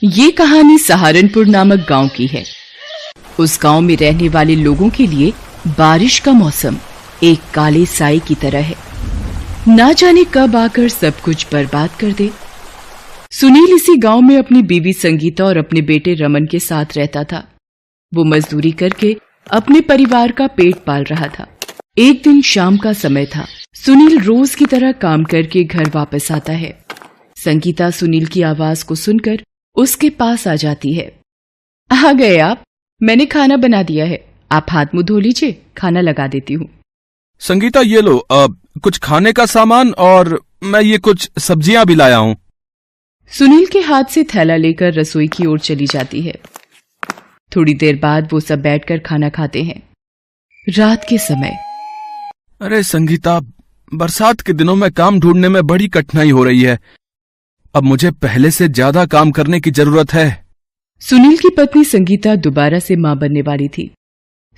ये कहानी सहारनपुर नामक गांव की है। उस गांव में रहने वाले लोगों के लिए बारिश का मौसम एक काले साए की तरह है, ना जाने कब आकर सब कुछ बर्बाद कर दे। सुनील इसी गांव में अपनी बीवी संगीता और अपने बेटे रमन के साथ रहता था। वो मजदूरी करके अपने परिवार का पेट पाल रहा था। एक दिन शाम का समय था। सुनील रोज की तरह काम करके घर वापस आता है। संगीता सुनील की आवाज को सुनकर उसके पास आ जाती है। आ गए आप? मैंने खाना बना दिया है, आप हाथ मुंह धो लीजिए, खाना लगा देती हूँ। संगीता ये लो कुछ खाने का सामान और मैं ये कुछ सब्जियां भी लाया हूँ। सुनील के हाथ से थैला लेकर रसोई की ओर चली जाती है। थोड़ी देर बाद वो सब बैठकर खाना खाते हैं। रात के समय। अरे संगीता, बरसात के दिनों में काम ढूंढने में बड़ी कठिनाई हो रही है। अब मुझे पहले से ज्यादा काम करने की जरूरत है। सुनील की पत्नी संगीता दोबारा से मां बनने वाली थी।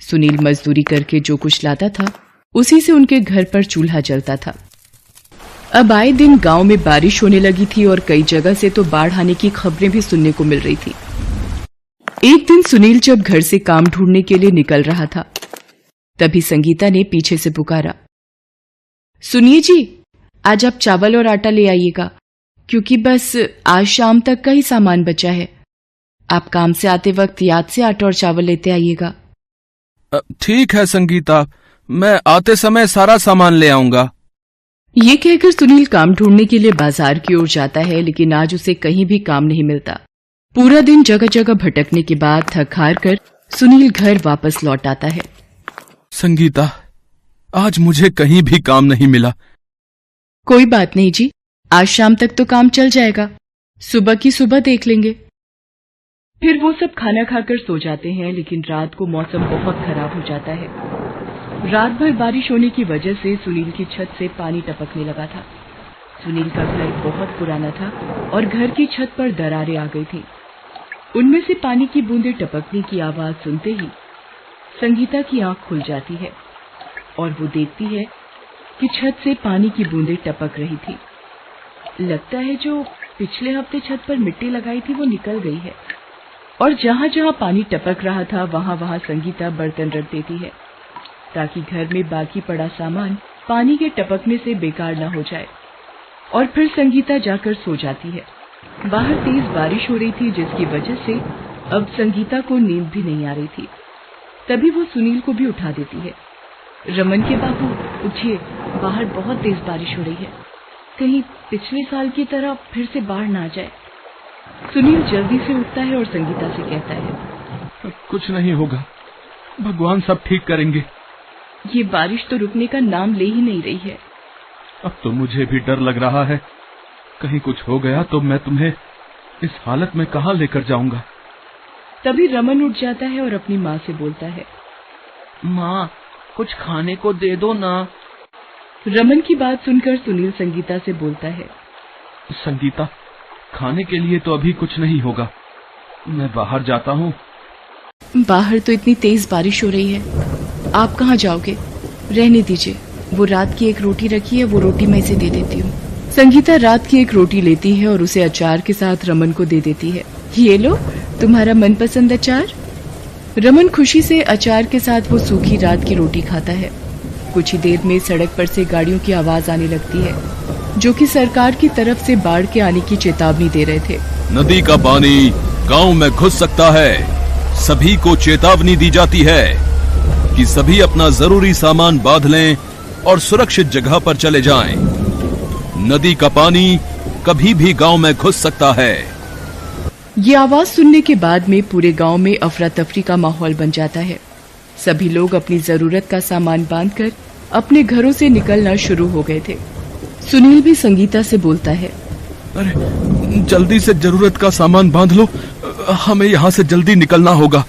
सुनील मजदूरी करके जो कुछ लाता था उसी से उनके घर पर चूल्हा जलता था। अब आए दिन गांव में बारिश होने लगी थी और कई जगह से तो बाढ़ आने की खबरें भी सुनने को मिल रही थी। एक दिन सुनील जब घर से काम ढूंढने के लिए निकल रहा था, तभी संगीता ने पीछे से पुकारा, सुनिए जी, आज आप चावल और आटा ले आइएगा, क्योंकि बस आज शाम तक का ही सामान बचा है। आप काम से आते वक्त याद से आटा और चावल लेते आइएगा। ठीक है संगीता, मैं आते समय सारा सामान ले आऊंगा। ये कहकर सुनील काम ढूंढने के लिए बाजार की ओर जाता है, लेकिन आज उसे कहीं भी काम नहीं मिलता। पूरा दिन जगह जगह भटकने के बाद थक हार कर सुनील घर वापस लौट आता है। संगीता, आज मुझे कहीं भी काम नहीं मिला। कोई बात नहीं जी, आज शाम तक तो काम चल जाएगा, सुबह की सुबह देख लेंगे। फिर वो सब खाना खाकर सो जाते हैं, लेकिन रात को मौसम बहुत खराब हो जाता है। रात भर बारिश होने की वजह से सुनील की छत से पानी टपकने लगा था। सुनील का घर बहुत पुराना था और घर की छत पर दरारें आ गई थी। उनमें से पानी की बूंदें टपकने की आवाज सुनते ही संगीता की आंख खुल जाती है और वो देखती है कि छत से पानी की बूंदें टपक रही थी। लगता है जो पिछले हफ्ते छत पर मिट्टी लगाई थी वो निकल गई है, और जहां जहां पानी टपक रहा था वहां वहां संगीता बर्तन रख देती है, ताकि घर में बाकी पड़ा सामान पानी के टपकने से बेकार न हो जाए। और फिर संगीता जाकर सो जाती है। बाहर तेज बारिश हो रही थी, जिसकी वजह से अब संगीता को नींद भी नहीं आ रही थी। तभी वो सुनील को भी उठा देती है। रमन के बाबू, उठिए, बाहर बहुत तेज बारिश हो रही है, कहीं पिछले साल की तरह फिर से बाढ़ ना आ जाए। सुनील जल्दी से उठता है और संगीता से कहता है, कुछ नहीं होगा, भगवान सब ठीक करेंगे। ये बारिश तो रुकने का नाम ले ही नहीं रही है। अब तो मुझे भी डर लग रहा है, कहीं कुछ हो गया तो मैं तुम्हें इस हालत में कहाँ लेकर जाऊंगा। तभी रमन उठ जाता है और अपनी माँ से बोलता है, माँ, कुछ खाने को दे दो ना। रमन की बात सुनकर सुनील संगीता से बोलता है, संगीता, खाने के लिए तो अभी कुछ नहीं होगा, मैं बाहर जाता हूँ। बाहर तो इतनी तेज बारिश हो रही है, आप कहाँ जाओगे? रहने दीजिए, वो रात की एक रोटी रखी है, वो रोटी मैं इसे दे देती हूँ। संगीता रात की एक रोटी लेती है और उसे अचार के साथ रमन को दे देती है। ये लो, तुम्हारा मनपसंद अचार। रमन खुशी से अचार के साथ वो सूखी रात की रोटी खाता है। कुछ ही देर में सड़क पर से गाड़ियों की आवाज आने लगती है, जो कि सरकार की तरफ से बाढ़ के आने की चेतावनी दे रहे थे। नदी का पानी गांव में घुस सकता है, सभी को चेतावनी दी जाती है कि सभी अपना जरूरी सामान बांध लें और सुरक्षित जगह पर चले जाएं। नदी का पानी कभी भी गांव में घुस सकता है। ये आवाज सुनने के बाद में पूरे गांव में अफरा तफरी का माहौल बन जाता है। सभी लोग अपनी जरूरत का सामान बांधकर अपने घरों से निकलना शुरू हो गए थे। सुनील भी संगीता से बोलता है, अरे जल्दी से जरूरत का सामान बांध लो, हमें यहाँ से जल्दी निकलना होगा,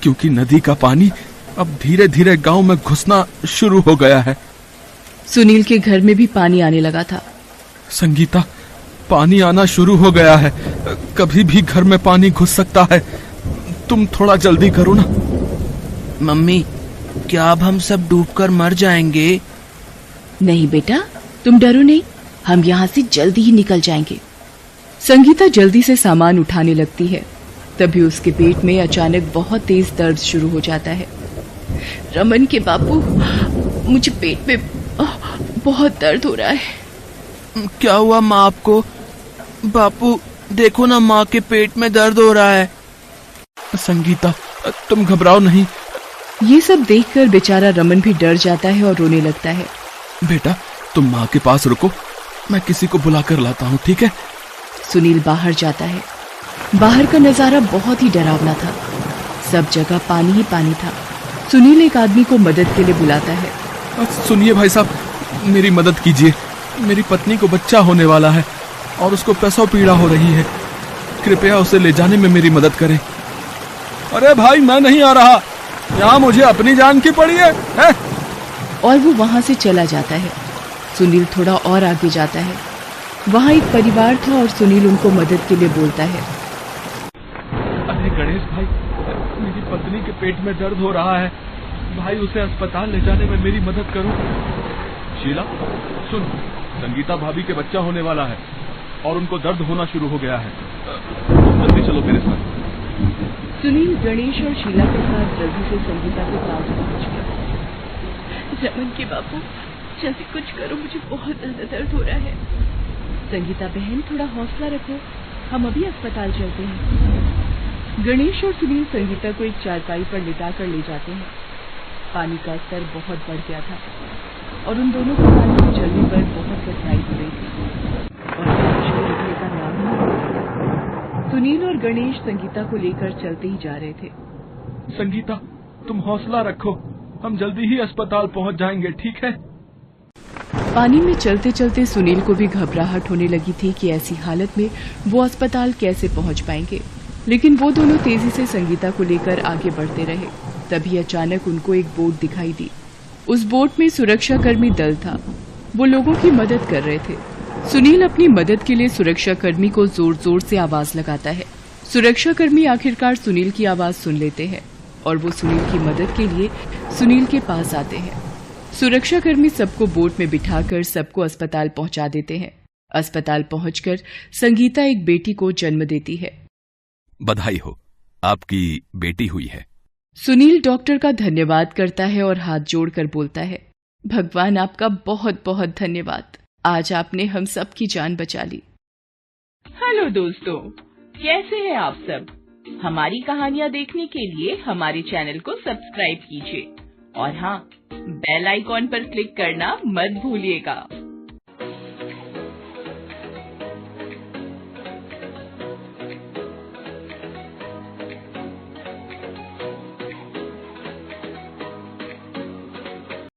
क्योंकि नदी का पानी अब धीरे धीरे गांव में घुसना शुरू हो गया है। सुनील के घर में भी पानी आने लगा था। संगीता, पानी आना शुरू हो गया है, कभी भी घर में पानी घुस सकता है, तुम थोड़ा जल्दी करो ना। मम्मी, क्या अब हम सब डूबकर मर जाएंगे? नहीं बेटा, तुम डरो नहीं, हम यहाँ से जल्दी ही निकल जाएंगे। संगीता जल्दी से सामान उठाने लगती है। तभी उसके पेट में अचानक बहुत तेज दर्द शुरू हो जाता है। रमन के बापू, मुझे पेट में बहुत दर्द हो रहा है। क्या हुआ माँ आपको? बापू देखो ना, माँ के पेट में दर्द हो रहा है। संगीता, तुम घबराओ नहीं। ये सब देखकर बेचारा रमन भी डर जाता है और रोने लगता है। बेटा, तुम माँ के पास रुको, मैं किसी को बुलाकर लाता हूँ, ठीक है? सुनील बाहर जाता है। बाहर का नजारा बहुत ही डरावना था। सब जगह पानी ही पानी था। सुनील एक आदमी को मदद के लिए बुलाता है। सुनिए भाई साहब, मेरी मदद कीजिए। मेरी पत्नी को बच्चा होने वाला है और उसको प्रसव पीड़ा हो रही है। कृपया उसे ले जाने में मेरी मदद करें। अरे भाई, मैं नहीं आ रहा, यहाँ मुझे अपनी जान की पड़ी है? और वो वहां से चला जाता है। सुनील थोड़ा और आगे जाता है। वहां एक परिवार था और सुनील उनको मदद के लिए बोलता है। अरे गणेश भाई, मेरी पत्नी के पेट में दर्द हो रहा है भाई, उसे अस्पताल ले जाने में मेरी मदद करो। शीला सुन, संगीता भाभी के बच्चा होने वाला है और उनको दर्द होना शुरू हो गया है। जल्दी चलो मेरे साथ। सुनील गणेश और शीला के साथ जल्दी से संगीता के पास पहुंच गया। रमन के बापू, जल्दी कुछ करो, मुझे बहुत ज्यादा दर्द हो रहा है। संगीता बहन, थोड़ा हौसला रखो, हम अभी अस्पताल चलते हैं। गणेश और सुनील संगीता को एक चारपाई पर लिटा कर ले जाते हैं। पानी का स्तर बहुत बढ़ गया था और उन दोनों को पानी में चलने पर बहुत कठिनाई हो रही थी और बारिश को रुकने का नाम ही नहीं ले रहा। सुनील और गणेश संगीता को लेकर चलते ही जा रहे थे। संगीता, तुम हौसला रखो, हम जल्दी ही अस्पताल पहुंच जाएंगे, ठीक है? पानी में चलते चलते सुनील को भी घबराहट होने लगी थी कि ऐसी हालत में वो अस्पताल कैसे पहुंच पाएंगे, लेकिन वो दोनों तेजी से संगीता को लेकर आगे बढ़ते रहे। तभी अचानक उनको एक बोट दिखाई दी। उस बोट में सुरक्षाकर्मी दल था। वो लोगों की मदद कर रहे थे। सुनील अपनी मदद के लिए सुरक्षाकर्मी को जोर जोर से आवाज लगाता है। सुरक्षाकर्मी आखिरकार सुनील की आवाज सुन लेते हैं और वो सुनील की मदद के लिए सुनील के पास आते हैं। सुरक्षाकर्मी सबको बोट में बिठाकर सबको अस्पताल पहुंचा देते हैं। अस्पताल पहुंचकर संगीता एक बेटी को जन्म देती है। बधाई हो, आपकी बेटी हुई है। सुनील डॉक्टर का धन्यवाद करता है और हाथ जोड़कर बोलता है, भगवान आपका बहुत बहुत धन्यवाद, आज आपने हम सब की जान बचा ली। हेलो दोस्तों, कैसे हैं आप सब? हमारी कहानियाँ देखने के लिए हमारे चैनल को सब्सक्राइब कीजिए और हाँ, बेल आइकॉन पर क्लिक करना मत भूलिएगा।